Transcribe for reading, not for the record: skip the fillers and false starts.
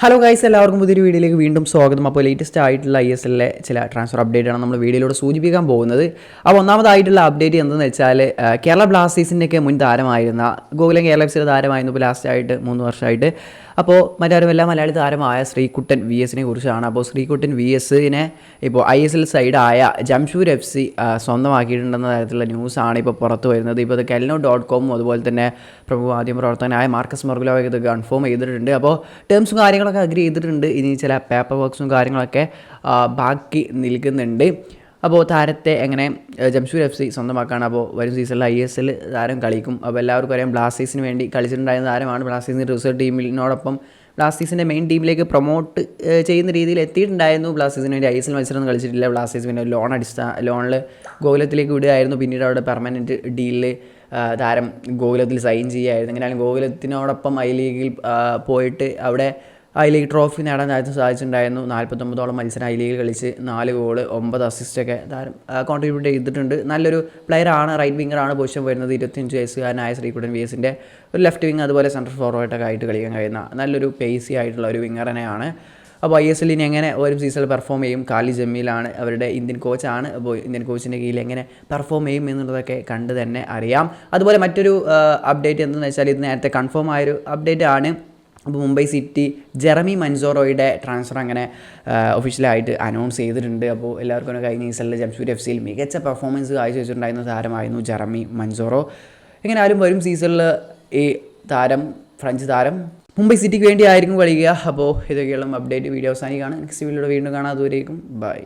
Hello guys, എല്ലാവർക്കും പുതിയൊരു വീഡിയോയിലേക്ക് വീണ്ടും സ്വാഗതം. അപ്പോൾ ലേറ്റസ്റ്റ് ആയിട്ടുള്ള ISLലെ ചില ട്രാൻസ്ഫർ അപ്ഡേറ്റാണ് നമ്മൾ വീഡിയോയിലൂടെ സൂചിപ്പിക്കാൻ പോകുന്നത്. അപ്പോൾ ഒന്നാമതായിട്ടുള്ള അപ്ഡേറ്റ് എന്തെന്ന് വെച്ചാൽ കേരള ബ്ലാസ്റ്റേഴ്സിൻ്റെയൊക്കെ മുൻ താരമായിരുന്ന ഗോകുലം കേരള എഫ് സിയുടെ താരമായിരുന്നു ഇപ്പോൾ ലാസ്റ്റായിട്ട് 3 വർഷമായിട്ട്. അപ്പോൾ മറ്റാരുമല്ല, മലയാളി താരമായ ശ്രീകുട്ടൻ VSനെ കുറിച്ചാണ്. അപ്പോൾ ശ്രീകുട്ടൻ VSനെ ഇപ്പോൾ ISL സൈഡായ ജംഷൂർ FC സ്വന്തമാക്കിയിട്ടുണ്ടെന്ന തരത്തിലുള്ള ന്യൂസാണ് ഇപ്പോൾ പുറത്ത് വരുന്നത്. ഇപ്പോൾ ഇത് kelno.com അതുപോലെ തന്നെ പ്രമുഖ മാധ്യമ പ്രവർത്തകനായ മാർക്കസ് മർഗുലോവൊക്കെ ഇത് കൺഫേം ചെയ്തിട്ടുണ്ട്. അപ്പോൾ ടേംസും കാര്യങ്ങളൊക്കെ അഗ്രി ചെയ്തിട്ടുണ്ട്. ഇനി ചില പേപ്പർ വർക്ക്സും കാര്യങ്ങളൊക്കെ ബാക്കി നിൽക്കുന്നുണ്ട്. അപ്പോൾ താരത്തെ എങ്ങനെ ജംഷൂർ FC സ്വന്തമാക്കാണ്. അപ്പോൾ വരും സീസണിൽ ISL താരം കളിക്കും. അപ്പോൾ എല്ലാവർക്കും അറിയാം, ബ്ലാസ്റ്റേഴ്സിന് വേണ്ടി കളിച്ചിട്ടുണ്ടായിരുന്ന താരമാണ്. ബ്ലാസ്റ്റേഴ്സിൻ്റെ റിസർവ് ടീമിനോടൊപ്പം ബ്ലാസ്റ്റേഴ്സിൻ്റെ മെയിൻ ടീമിലേക്ക് പ്രൊമോട്ട് ചെയ്യുന്ന രീതിയിൽ എത്തിയിട്ടുണ്ടായിരുന്നു. ബ്ലാസ്റ്റേഴ്സിന് വേണ്ടി ISL മത്സരം കളിച്ചിട്ടില്ല. ബ്ലാസ്റ്റേഴ്സ് പിന്നെ ലോണിൽ ഗോകുലത്തിലേക്ക് വിടുകയായിരുന്നു. പിന്നീട് അവിടെ പെർമനൻറ്റ് ഡീലിൽ താരം ഗോകുലത്തിൽ സൈൻ ചെയ്യുകയായിരുന്നു. എങ്ങനെയാലും ഗോകുലത്തിനോടൊപ്പം ഐ ലീഗിൽ പോയിട്ട് അവിടെ ഐ ലീഗ് ട്രോഫി നേടാൻ സാധിച്ചിട്ടുണ്ടായിരുന്നു. 49ഓളം മത്സരം ഐ ലീഗിൽ കളിച്ച് 4 ഗോൾ 9 അസിസ്റ്റൊക്കെ താരം കോൺട്രിബ്യൂട്ട് ചെയ്തിട്ടുണ്ട്. നല്ലൊരു പ്ലെയറാണ്. റൈറ്റ് വിങ്ങറാണ് പൊസിഷൻ വരുന്നത്. 25 വയസ്സുകാരനായ ശ്രീകുട്ടൻ VSൻ്റെ ഒരു ലെഫ്റ്റ് വിങ് അതുപോലെ സെൻട്രൽ ഫോർവേഡൊക്കെ ആയിട്ട് കളിക്കാൻ കഴിയുന്ന നല്ലൊരു പേസി ആയിട്ടുള്ള ഒരു വിങ്ങറിനെയാണ്. അപ്പോൾ ISLിന് എങ്ങനെ ഒരു സീസണിൽ പെർഫോം ചെയ്യും. കാലി ജമീലാണ് അവരുടെ ഇന്ത്യൻ കോച്ചാണ്. അപ്പോൾ ഇന്ത്യൻ കോച്ചിൻ്റെ കീഴിൽ എങ്ങനെ പെർഫോം ചെയ്യും എന്നുള്ളതൊക്കെ കണ്ട് തന്നെ അറിയാം. അതുപോലെ മറ്റൊരു അപ്ഡേറ്റ് എന്തെന്ന് വെച്ചാൽ ഇത് നേരത്തെ കൺഫേം ആയൊരു അപ്ഡേറ്റ് ആണ്. അപ്പോൾ മുംബൈ സിറ്റി ജെറമി മൻസോറോയുടെ ട്രാൻസ്ഫർ അങ്ങനെ ഒഫീഷ്യലായിട്ട് അനൗൺസ് ചെയ്തിട്ടുണ്ട്. അപ്പോൾ എല്ലാവർക്കും കഴിഞ്ഞ സീസണിൽ ജംഷൂർ FCയിൽ മികച്ച പെർഫോമൻസ് കാഴ്ചവെച്ചിട്ടുണ്ടായിരുന്ന താരമായിരുന്നു ജെറമി മൻസോറോ. എങ്ങനെയാലും വരും സീസണിൽ ഈ ഫ്രഞ്ച് താരം മുംബൈ സിറ്റിക്ക് വേണ്ടി ആയിരിക്കും കളിക്കുക. അപ്പോൾ ഇതൊക്കെയുള്ള അപ്ഡേറ്റ് വീഡിയോ അവസാനിക്കുകയാണ്. നെക്സ്റ്റ് വീഡിയോയുടെ വീണ്ടും കാണാം. അതുവരേക്കും ബൈ.